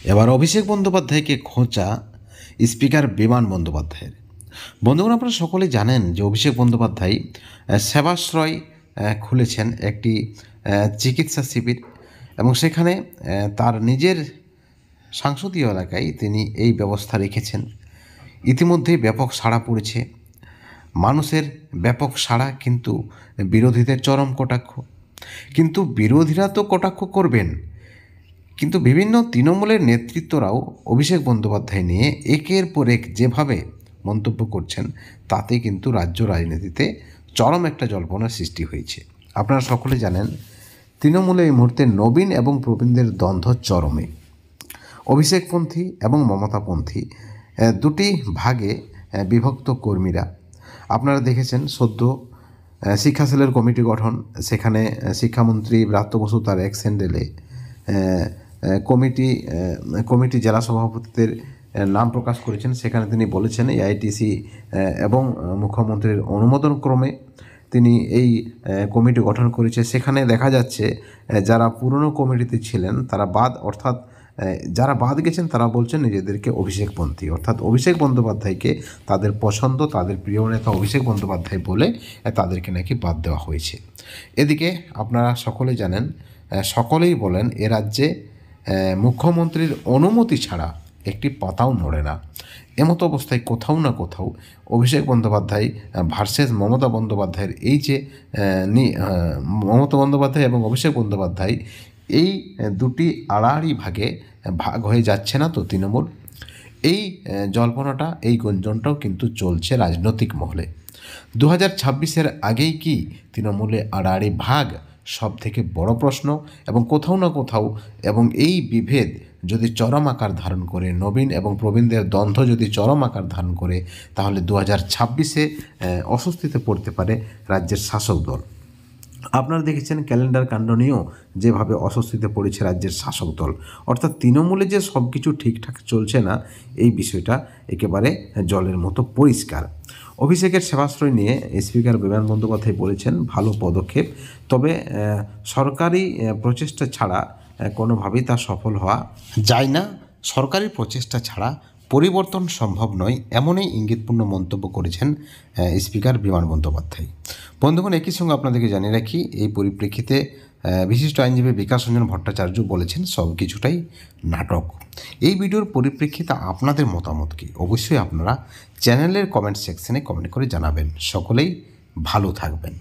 এবার অভিষেক বন্দ্যোপাধ্যায়কে খোঁচা স্পিকার বিমান বন্দ্যোপাধ্যায়ের। বন্ধুগণ, আপনারা সকলেই জানেন যে অভিষেক বন্দ্যোপাধ্যায় সেবাশ্রয় খুলেছেন একটি চিকিৎসা শিবির, এবং সেখানে তার নিজের সংসদীয় এলাকায় তিনি এই ব্যবস্থা রেখেছেন। ইতিমধ্যেই ব্যাপক সাড়া পড়েছে, মানুষের ব্যাপক সাড়া, কিন্তু বিরোধীদের চরম কটাক্ষ। কিন্তু বিরোধীরা তো কটাক্ষ করবেন, কিন্তু বিভিন্ন তৃণমূলের নেতৃত্বরাও অভিষেক বন্দ্যোপাধ্যায় নিয়ে একের পর এক যেভাবে মন্তব্য করছেন, তাতে কিন্তু রাজ্য রাজনীতিতে চরম একটা জল্পনার সৃষ্টি হয়েছে। আপনারা সকলে জানেন, তৃণমূলে এই মুহূর্তে নবীন এবং প্রবীণদের দ্বন্দ্ব চরমে। অভিষেকপন্থী এবং মমতাপন্থী দুটি ভাগে বিভক্ত কর্মীরা। আপনারা দেখেছেন সদ্য শিক্ষা সেলের কমিটি গঠন, সেখানে শিক্ষামন্ত্রী ব্রাত্য বসু তার এক স্যান্ডেলে কমিটি জেলা সভাপতিদের নাম প্রকাশ করেছেন। সেখানে তিনি বলেছেন এআইটিসি এবং মুখ্যমন্ত্রীর অনুমোদন ক্রমে তিনি এই কমিটি গঠন করেছে। সেখানে দেখা যাচ্ছে যারা পুরনো কমিটিতে ছিলেন তারা যারা বাদ গেছেন তারা বলছেন নিজেদেরকে অভিষেকপন্থী, অর্থাৎ অভিষেক বন্দ্যোপাধ্যায়কে তাদের পছন্দ, তাদের প্রিয় নেতা অভিষেক বন্দ্যোপাধ্যায় বলে তাদেরকে নাকি বাদ দেওয়া হয়েছে। এদিকে আপনারা সকলেই জানেন, সকলেই বলেন এ রাজ্যে মুখ্যমন্ত্রীর অনুমতি ছাড়া একটি পাতাও নড়ে না। এমতো অবস্থায় কোথাও না কোথাও অভিষেক বন্দ্যোপাধ্যায় ভার্সেস মমতা বন্দ্যোপাধ্যায়ের এই যে মমতা বন্দ্যোপাধ্যায় এবং অভিষেক বন্দ্যোপাধ্যায়, এই দুটি আড়াআড়ি ভাগ হয়ে যাচ্ছে না তো তৃণমূল? এই জল্পনাটা, এই গুঞ্জনটাও কিন্তু চলছে রাজনৈতিক মহলে। 2026-এর আগেই কি তৃণমূলে আড়াআড়ি ভাগ সব থেকে বড় প্রশ্ন। এবং কোথাও না কোথাও, এবং এই বিভেদ যদি চরম আকার ধারণ করে, নবীন এবং প্রবীণদের দ্বন্দ্ব যদি চরম আকার ধারণ করে, তাহলে 2026-এ অস্বস্তিতে পড়তে পারে রাজ্যের শাসক দল। আপনারা দেখেছেন ক্যালেন্ডার কাণ্ড নিয়েও যেভাবে অস্বস্তিতে পড়েছে রাজ্যের শাসক দল, অর্থাৎ তৃণমূলে যে সব কিছু ঠিকঠাক চলছে না, এই বিষয়টা একেবারে জলের মতো পরিষ্কার। অভিষেকের সেবাশ্রয় নিয়ে স্পিকার বিমান বন্দ্যোপাধ্যায় বলেছেন ভালো পদক্ষেপ, তবে সরকারি প্রচেষ্টা ছাড়া কোনোভাবেই তা সফল হওয়া যায় না। সরকারি প্রচেষ্টা ছাড়া পরিবর্তন সম্ভব নয়, এমনই ইঙ্গিতপূর্ণ মন্তব্য করেছেন স্পিকার বিমান বন্দ্যোপাধ্যায়। বন্ধুগণ, একই সঙ্গে আপনাদেরকে জানিয়ে রাখি, এই পরিপ্রেক্ষিতে বিশিষ্ট আইনজীবী বিকাশ রঞ্জন ভট্টাচার্য বলেছেন সব কিছুটাই নাটক। এই ভিডিওর পরিপ্রেক্ষিতে আপনাদের মতামত কি অবশ্যই আপনারা চ্যানেলের কমেন্ট সেকশনে কমেন্ট করে জানাবেন। সকলেই ভালো থাকবেন।